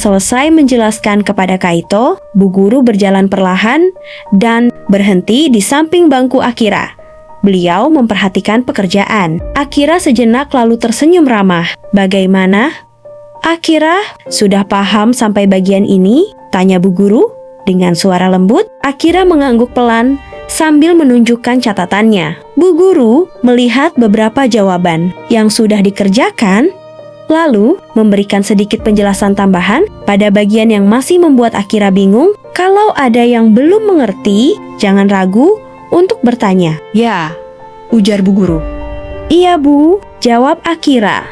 selesai menjelaskan kepada Kaito, Bu Guru berjalan perlahan dan berhenti di samping bangku Akira. Beliau memperhatikan pekerjaan. Akira sejenak lalu tersenyum ramah. "Bagaimana? Akira, sudah paham sampai bagian ini?" tanya Bu Guru. Dengan suara lembut, Akira mengangguk pelan sambil menunjukkan catatannya. Bu Guru melihat beberapa jawaban yang sudah dikerjakan, lalu memberikan sedikit penjelasan tambahan pada bagian yang masih membuat Akira bingung. Kalau ada yang belum mengerti, jangan ragu untuk bertanya. "Ya," ujar Bu Guru. "Iya, Bu," jawab Akira.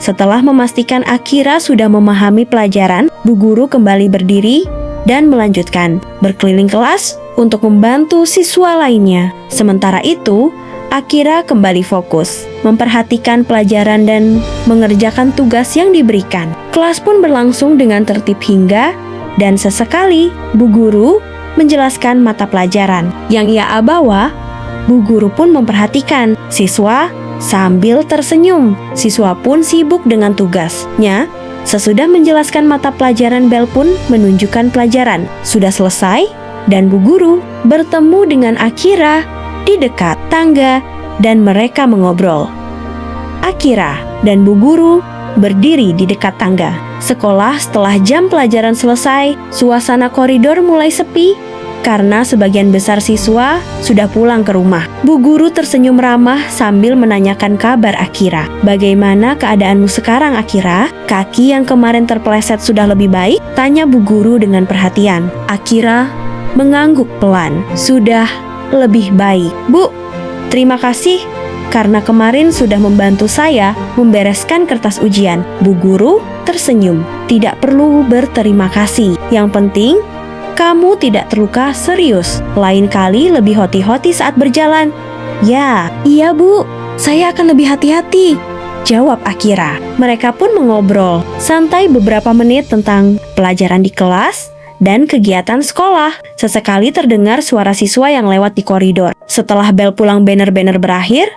Setelah memastikan Akira sudah memahami pelajaran, Bu Guru kembali berdiri dan melanjutkan berkeliling kelas untuk membantu siswa lainnya. Sementara itu, Akira kembali fokus, memperhatikan pelajaran dan mengerjakan tugas yang diberikan. Kelas pun berlangsung dengan tertib hingga dan sesekali Bu Guru menjelaskan mata pelajaran yang ia bawa. Bu Guru pun memperhatikan siswa sambil tersenyum. Siswa pun sibuk dengan tugasnya. Sesudah menjelaskan mata pelajaran, bel pun menunjukkan pelajaran sudah selesai dan Bu Guru bertemu dengan Akira di dekat tangga dan mereka mengobrol. Akira dan Bu Guru berdiri di dekat tangga. Sekolah setelah jam pelajaran selesai, suasana koridor mulai sepi karena sebagian besar siswa sudah pulang ke rumah. Bu Guru tersenyum ramah sambil menanyakan kabar Akira. "Bagaimana keadaanmu sekarang, Akira? Kaki yang kemarin terpeleset sudah lebih baik?" tanya Bu Guru dengan perhatian. Akira mengangguk pelan. "Sudah lebih baik, Bu. Terima kasih karena kemarin sudah membantu saya membereskan kertas ujian." Bu Guru tersenyum. "Tidak perlu berterima kasih. Yang penting kamu tidak terluka serius. Lain kali lebih hati-hati saat berjalan." "Ya, iya Bu, saya akan lebih hati-hati," jawab Akira. Mereka pun mengobrol santai beberapa menit tentang pelajaran di kelas dan kegiatan sekolah. Sesekali terdengar suara siswa yang lewat di koridor. Setelah bel pulang banner-banner berakhir,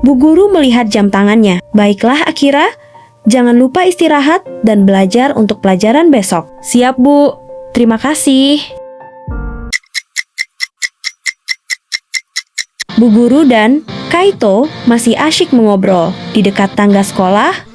Bu Guru melihat jam tangannya. "Baiklah Akira, jangan lupa istirahat dan belajar untuk pelajaran besok." "Siap Bu, terima kasih." Bu Guru dan Kaito masih asyik mengobrol di dekat tangga sekolah.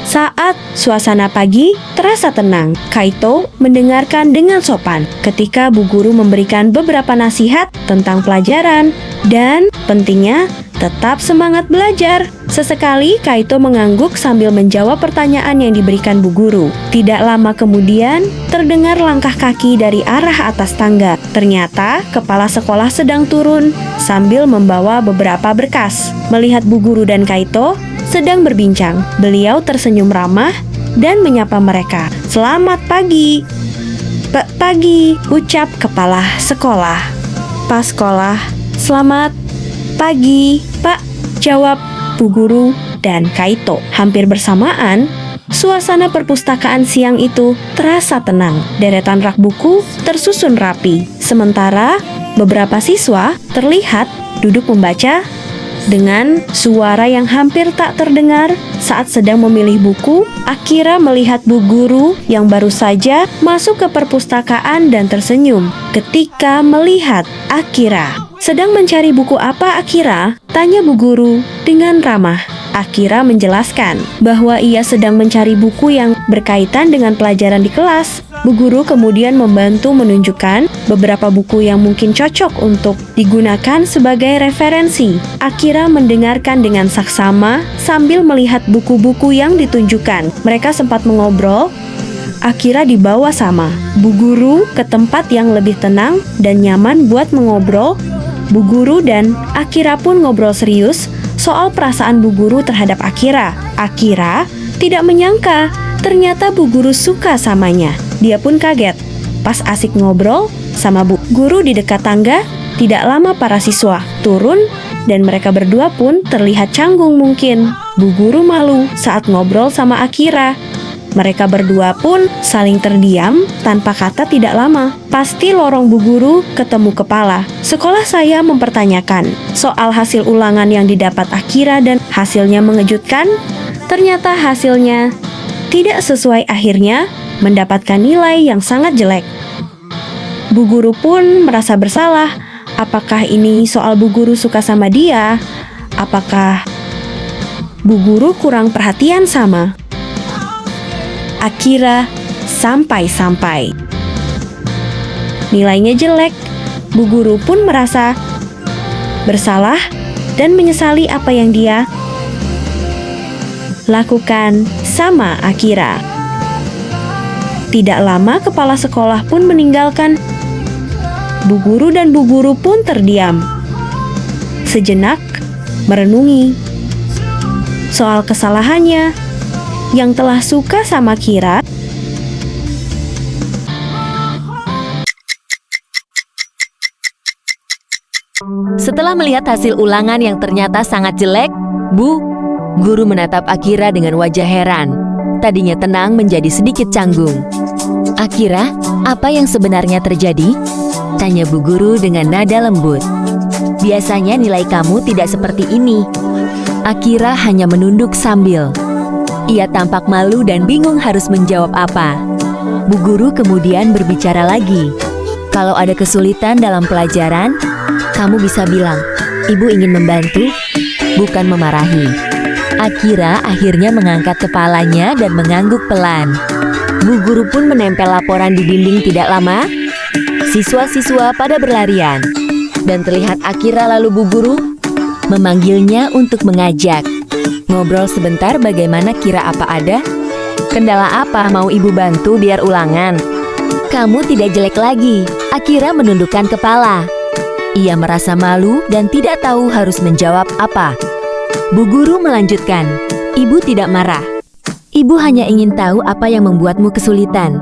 Saat suasana pagi terasa tenang, Kaito mendengarkan dengan sopan ketika Bu Guru memberikan beberapa nasihat tentang pelajaran dan pentingnya tetap semangat belajar. Sesekali Kaito mengangguk sambil menjawab pertanyaan yang diberikan Bu Guru. Tidak lama kemudian terdengar langkah kaki dari arah atas tangga. Ternyata kepala sekolah sedang turun sambil membawa beberapa berkas. Melihat Bu Guru dan Kaito sedang berbincang, beliau tersenyum ramah dan menyapa mereka. "Selamat pagi." Pagi, ucap kepala sekolah. Pas sekolah, "Selamat pagi, Pak," jawab Bu Guru dan Kaito. Hampir bersamaan, suasana perpustakaan siang itu terasa tenang. Deretan rak buku tersusun rapi. Sementara beberapa siswa terlihat duduk membaca dengan suara yang hampir tak terdengar saat sedang memilih buku. Akira melihat Bu Guru yang baru saja masuk ke perpustakaan dan tersenyum ketika melihat Akira. "Sedang mencari buku apa, Akira?" tanya Bu Guru dengan ramah. Akira menjelaskan bahwa ia sedang mencari buku yang berkaitan dengan pelajaran di kelas. Bu Guru kemudian membantu menunjukkan beberapa buku yang mungkin cocok untuk digunakan sebagai referensi. Akira mendengarkan dengan saksama sambil melihat buku-buku yang ditunjukkan. Mereka sempat mengobrol. Akira dibawa sama Bu Guru ke tempat yang lebih tenang dan nyaman buat mengobrol. Bu Guru dan Akira pun ngobrol serius soal perasaan Bu Guru terhadap Akira. Akira tidak menyangka ternyata Bu Guru suka samanya. Dia pun kaget pas asik ngobrol sama Bu Guru di dekat tangga. Tidak lama para siswa turun dan mereka berdua pun terlihat canggung mungkin. Bu Guru malu saat ngobrol sama Akira. Mereka berdua pun saling terdiam tanpa kata. Tidak lama, pasti lorong Bu Guru ketemu kepala. "Sekolah saya mempertanyakan soal hasil ulangan yang didapat Akira dan hasilnya mengejutkan. Ternyata hasilnya tidak sesuai akhirnya mendapatkan nilai yang sangat jelek. Bu guru pun merasa bersalah. Apakah ini soal bu guru suka sama dia? Apakah bu guru kurang perhatian sama? Akira sampai-sampai nilainya jelek. Bu guru pun merasa bersalah dan menyesali apa yang dia lakukan sama Akira. Tidak lama kepala sekolah pun meninggalkan. Bu guru dan bu guru pun terdiam. Sejenak merenungi soal kesalahannya yang telah suka sama Akira. Setelah melihat hasil ulangan yang ternyata sangat jelek, Bu guru menatap Akira dengan wajah heran. Tadinya tenang menjadi sedikit canggung. "Akira, apa yang sebenarnya terjadi?" tanya bu guru dengan nada lembut. "Biasanya nilai kamu tidak seperti ini." Akira hanya menunduk sambil. Ia tampak malu dan bingung harus menjawab apa. Bu guru kemudian berbicara lagi. "Kalau ada kesulitan dalam pelajaran, kamu bisa bilang, ibu ingin membantu, bukan memarahi." Akira akhirnya mengangkat kepalanya dan mengangguk pelan. Bu guru pun menempel laporan di dinding. Tidak lama, siswa-siswa pada berlarian. Dan terlihat Akira lalu bu guru memanggilnya untuk mengajak. "Ngobrol sebentar, bagaimana, kira apa ada? Kendala apa mau ibu bantu biar ulangan?" "Kamu tidak jelek lagi." Akira menundukkan kepala. Ia merasa malu dan tidak tahu harus menjawab apa. Bu guru melanjutkan, "Ibu tidak marah. Ibu hanya ingin tahu apa yang membuatmu kesulitan.